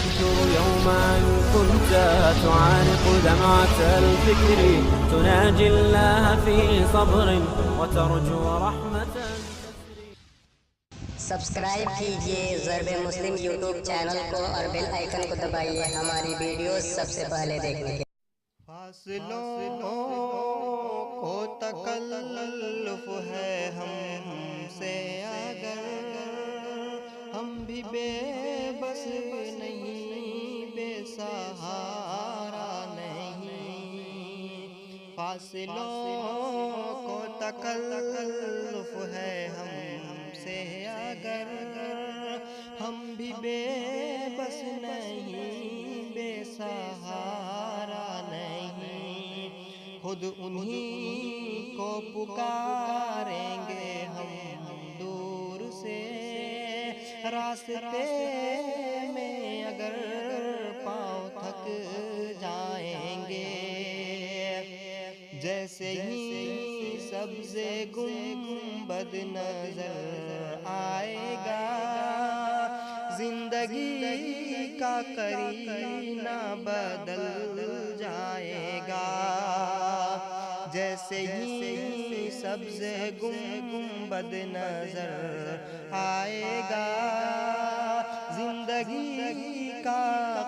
تذكر يوما كنت تعانق دمعة الفكر تناجي الله في صبر وترجو رحمة. سبسکرائب کیجئے ضرب مسلم یوٹیوب چینل کو اور بیل آئیکن کو دبائیے ہماری ویڈیوز سب سے پہلے دیکھنے کے. فاصلوں کو تکلف ہے ہم سے اگر ہم بھی بے بس نہیں بے سہارا نہیں. فاصلوں کو تکلف ہے ہم سے اگر ہم بھی بے بس نہیں بے سہارا نہیں. خود انہی کو پکاریں گے ہم دور سے راستے میں اگر پاؤں تھک جائیں گے. جیسے ہی سبز گنبد نظر آئے گا زندگی کا قرینہ بدل جائے گا. جیسے ہی سبز گنبد نظر آئے گا زندگی کا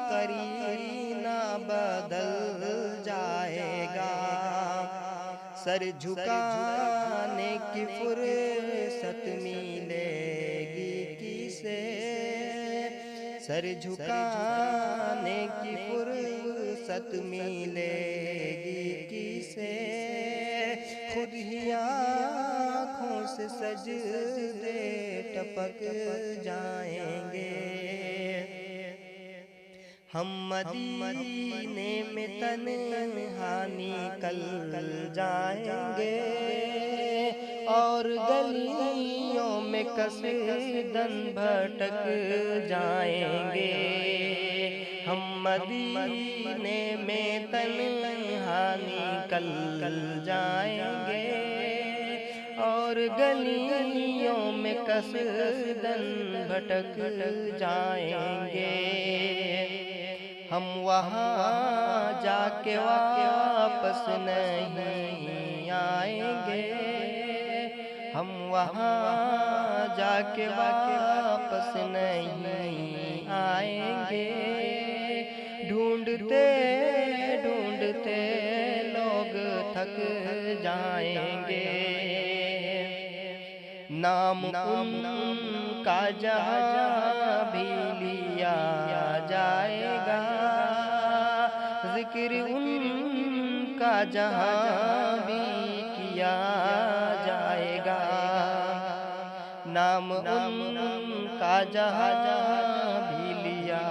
قرینہ بدل جائے گا. سر جھکانے کی فرصت ملے گی کسے سر جھکانے کی فرصت ملے گی کسے خود ہی آنکھوں سے سجدے ٹپک جائیں گے. ہم مدینے میں تنہا نکل جائیں گے اور گلیوں میں قصداً بھٹک جائیں گے. ہم مدینے میں تنہا نکل جائیں گے اور گلیوں میں قصداً بھٹک جائیں گے. ہم وہاں جا کے واپس نہیں آئیں گے. ہم وہاں جا کے واپس نہیں آئیں گے. ڈھونڈتے ڈھونڈتے لوگ تھک جائیں گے. نام ان کا جہاں بھی لیا جائے گا ذکر ان کا جہاں بھی کیا جائے گا. نام ان کا جہاں بھی لیا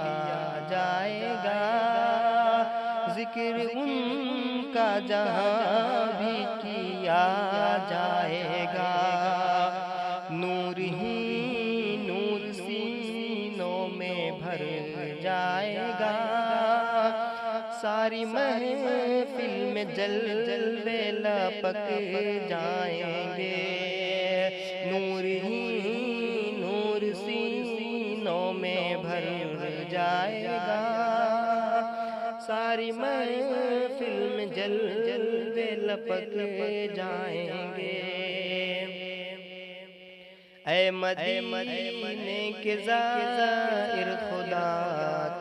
جائے گا ذکر ان کا جہاں بھی کیا جائے گا. نور ہی نور سینوں میں بھر جائے گا ساری محفل میں جلوے لپک جائیں گے. نور ہی نور سینوں میں بھر جائے گا ساری محفل میں جلوے لپک جائیں گے. اے مدینے کے زائر خدا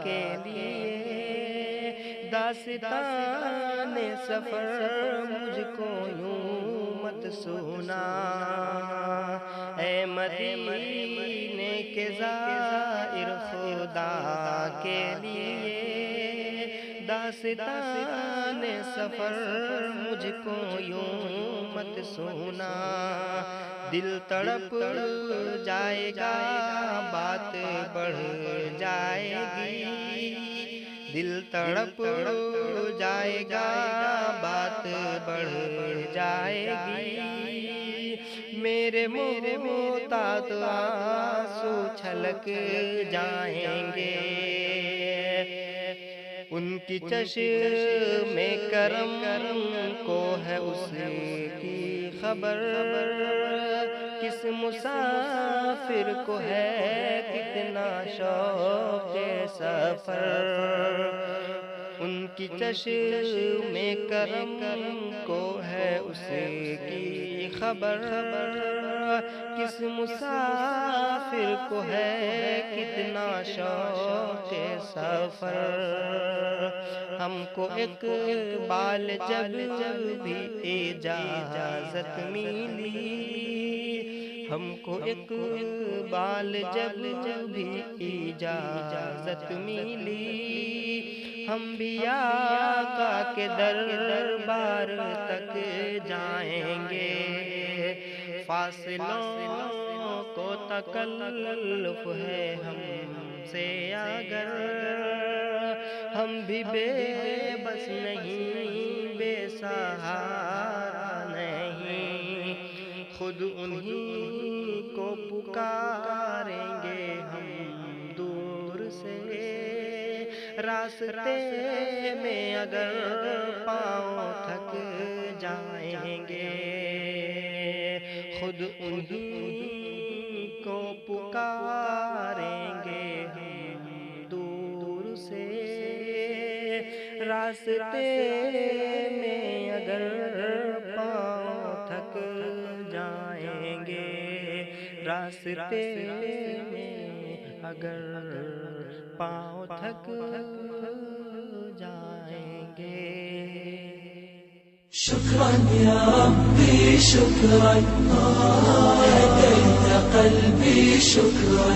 کے لیے داستان سفر مجھ کو یوں مت سنا. اے مدینے کے زائر خدا کے لیے داستان سفر مجھ کو یوں مت سنا. دل تڑپ جائے گا بات بڑھ جائے گی. دل تڑپ جائے گا بات بڑھ جائے گی. میرے محتاط آنسو چھلک جائیں گے. ان کی چشم کرم کو ہے اس کی خبر کس مسافر کو ہے کتنا شوق سفر، ان کی چشم کرم کو ہے اس کی خبر، کس مسافر کو ہے کتنا شوق سفر، ہم کو اقبال جب بھی اجازت ملی، ہم کو اقبال جب بھی اجازت ملی، ہم بھی آقا کے دربار تک جائیں گے، فاصلوں کو تکلف ہے ہم سے اگر، ہم بھی بے بس نہیں بے سہارا نہیں، خود انہی کو پکاریں گے ہم دور سے، راستے میں اگر پاؤں تھک جائیں گے، خود انہی کو پکاریں گے ہم دور سے، راستے میں اگر پاؤں تھک جائیں گے، راستے میں اگر پاؤں تھک جائیں گے۔ شكرا يا ربي شكرا، هديت قلبي شكرا،